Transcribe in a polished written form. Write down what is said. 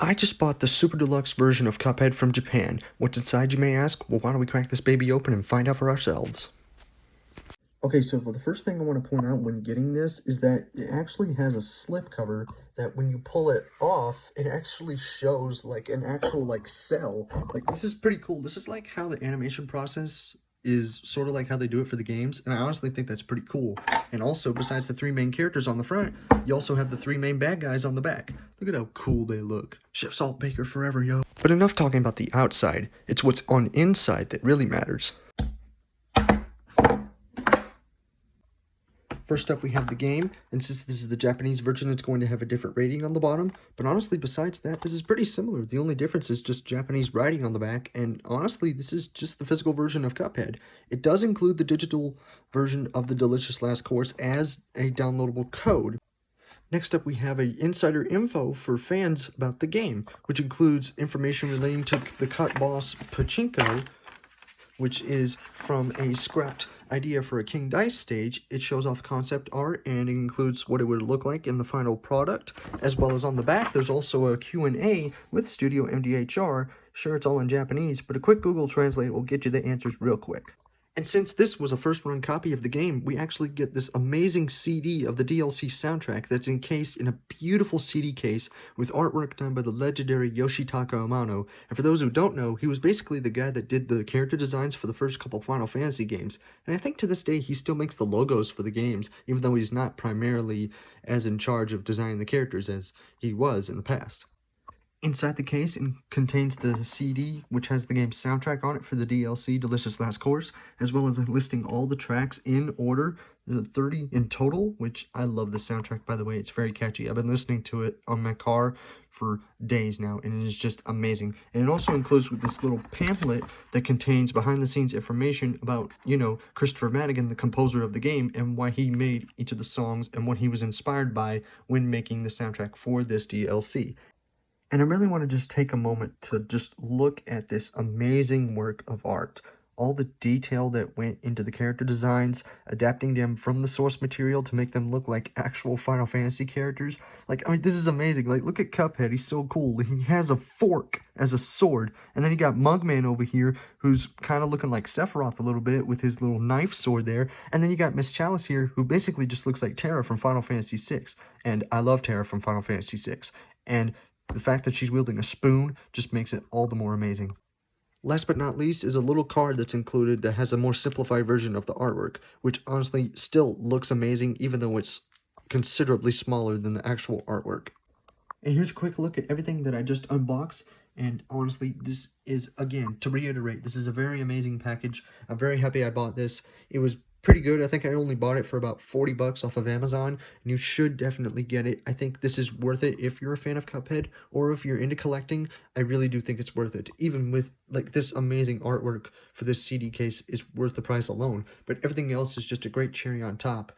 I just bought the super deluxe version of Cuphead from Japan. What's inside, you may ask? Well, why don't we crack this baby open and find out for ourselves? Okay, so the first thing I want to point out when getting this is that it actually has a slip cover that when you pull it off, it actually shows like an actual like cell. Like, this is pretty cool. This is like how the animation process is sort of like how they do it for the games, and I honestly think that's pretty cool. And also, besides the three main characters on the front, you also have the three main bad guys on the back. Look at how cool they look. Chef Salt Baker forever, yo. But enough talking about the outside. It's what's on the inside that really matters. First up, we have the game, and since this is the Japanese version, it's going to have a different rating on the bottom. But honestly, besides that, this is pretty similar. The only difference is just Japanese writing on the back, and honestly, this is just the physical version of Cuphead. It does include the digital version of the Delicious Last Course as a downloadable code. Next up, we have a insider info for fans about the game, which includes information relating to the cut boss Pachinko, which is from a scrapped idea for a King Dice stage. It shows off concept art and it includes what it would look like in the final product, as well as on the back there's also a Q&A with Studio MDHR. Sure, it's all in Japanese, but a quick Google Translate will get you the answers real quick. And since this was a first-run copy of the game, we actually get this amazing CD of the DLC soundtrack that's encased in a beautiful CD case with artwork done by the legendary Yoshitaka Amano. And for those who don't know, he was basically the guy that did the character designs for the first couple Final Fantasy games. And I think to this day, he still makes the logos for the games, even though he's not primarily as in charge of designing the characters as he was in the past. Inside the case, it contains the CD, which has the game's soundtrack on it for the DLC Delicious Last Course, as well as listing all the tracks in order, 30 in total, which I love the soundtrack, by the way. It's very catchy. I've been listening to it on my car for days now, and it is just amazing. And it also includes with this little pamphlet that contains behind-the-scenes information about, Christopher Madigan, the composer of the game, and why he made each of the songs and what he was inspired by when making the soundtrack for this DLC. And I really want to just take a moment to just look at this amazing work of art. All the detail that went into the character designs, adapting them from the source material to make them look like actual Final Fantasy characters. This is amazing. Look at Cuphead. He's so cool. He has a fork as a sword. And then you got Mugman over here, who's kind of looking like Sephiroth a little bit with his little knife sword there. And then you got Miss Chalice here, who basically just looks like Terra from Final Fantasy VI. And I love Terra from Final Fantasy VI. And the fact that she's wielding a spoon just makes it all the more amazing. Last but not least is a little card that's included that has a more simplified version of the artwork, which honestly still looks amazing even though it's considerably smaller than the actual artwork. And here's a quick look at everything that I just unboxed. And honestly, this is, again, to reiterate, this is a very amazing package. I'm very happy I bought this. It was pretty good. I think I only bought it for about 40 bucks off of Amazon, and you should definitely get it. I think this is worth it if you're a fan of Cuphead, or if you're into collecting. I really do think it's worth it. Even with this amazing artwork for this CD case is worth the price alone, but everything else is just a great cherry on top.